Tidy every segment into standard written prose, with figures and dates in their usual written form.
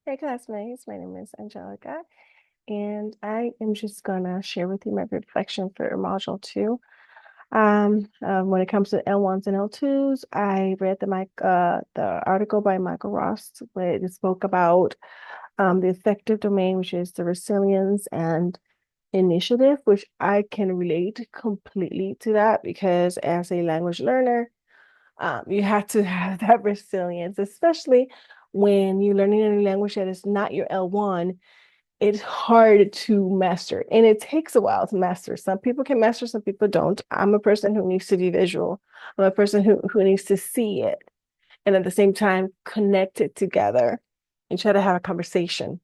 Hey classmates, my name is Angelica, and I am just gonna share with you my reflection for Module 2. When it comes to L1s and L2s, I read the article by Michael Rost where it spoke about the affective domain, which is the resilience and initiative, which I can relate completely to that because as a language learner, you have to have that resilience, especially when you're learning a new language that is not your L1. It's hard to master and it takes a while to master. Some people can master, some people don't. I'm a person who needs to be visual. I'm a person who needs to see it and at the same time connect it together and try to have a conversation.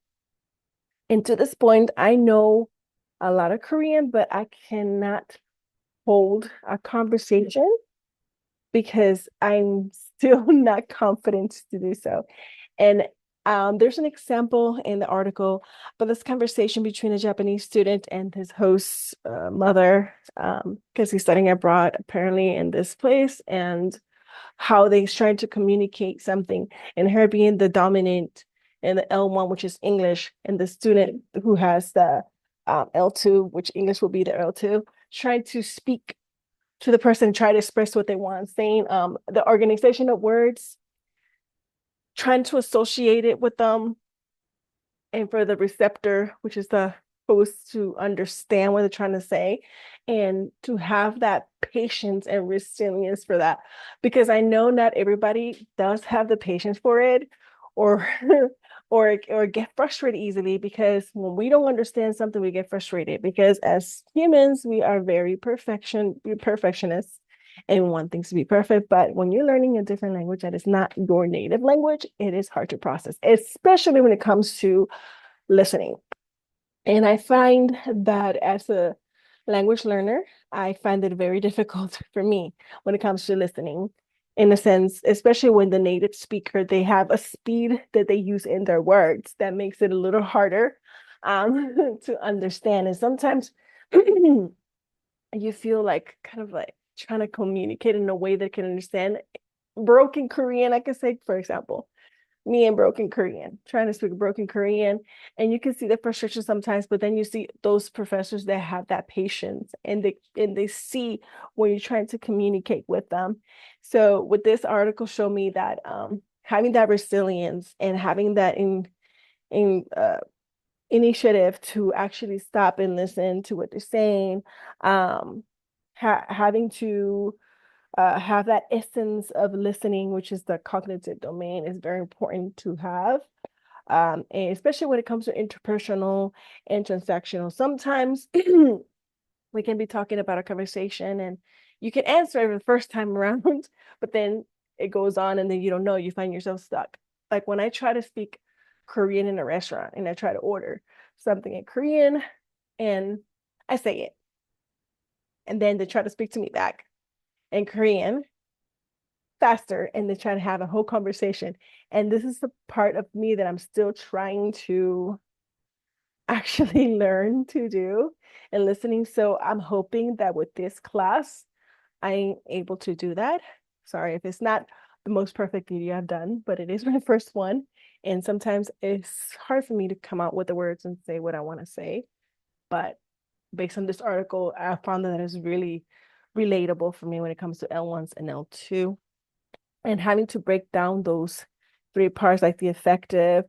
And to this point, I know a lot of Korean, but I cannot hold a conversation because I'm still not confident to do so. And there's an example in the article, but this conversation between a Japanese student and his host's mother, because he's studying abroad apparently in this place, and how they're trying to communicate something, and her being the dominant in the L1, which is English, and the student who has the L2, which English will be the L2, trying to speak to the person, try to express what they want, saying the organization of words, trying to associate it with them, and for the receptor, which is the host, to understand what they're trying to say and to have that patience and resilience for that. Because I know not everybody does have the patience for it or or get frustrated easily, because when we don't understand something, we get frustrated because as humans, we are very perfectionists and want things to be perfect. But when you're learning a different language that is not your native language, it is hard to process, especially when it comes to listening. And I find that as a language learner, I find it very difficult for me when it comes to listening, in a sense, especially when the native speaker, they have a speed that they use in their words that makes it a little harder to understand. And sometimes you feel like kind of like trying to communicate in a way that can understand broken Korean, I could say, for example me in broken Korean, trying to speak broken Korean. And you can see the frustration sometimes, but then you see those professors that have that patience and they see when you're trying to communicate with them. So with this article show me that having that resilience and having that in initiative to actually stop and listen to what they're saying, having to have that essence of listening, which is the cognitive domain, is very important to have. And especially when it comes to interpersonal and transactional. Sometimes we can be talking about a conversation and you can answer it the first time around, but then it goes on and then you don't know, you find yourself stuck. Like when I try to speak Korean in a restaurant and I try to order something in Korean and I say it, and then they try to speak to me back in Korean faster and they try to have a whole conversation. And this is the part of me that I'm still trying to actually learn to do and listening. So I'm hoping that with this class, I'm able to do that. Sorry if it's not the most perfect video I've done, but it is my first one. And sometimes it's hard for me to come out with the words and say what I want to say. But based on this article, I found that it's really relatable for me when it comes to L1s and L2, and having to break down those three parts, like the affective,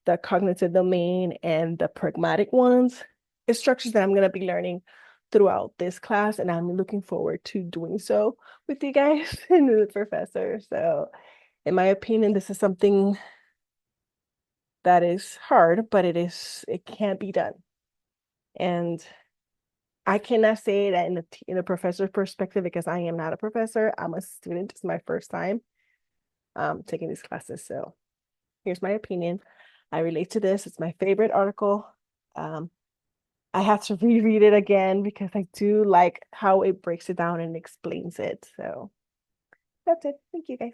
the cognitive domain, and the pragmatic ones, is structures that I'm going to be learning throughout this class. And I'm looking forward to doing so with you guys and the professor. So, in my opinion, this is something that is hard, but it can be done. And I cannot say that in a professor's perspective because I am not a professor. I'm a student. It's my first time taking these classes. So here's my opinion. I relate to this. It's my favorite article. Um, I have to reread it again because I do like how it breaks it down and explains it. So that's it. Thank you, guys.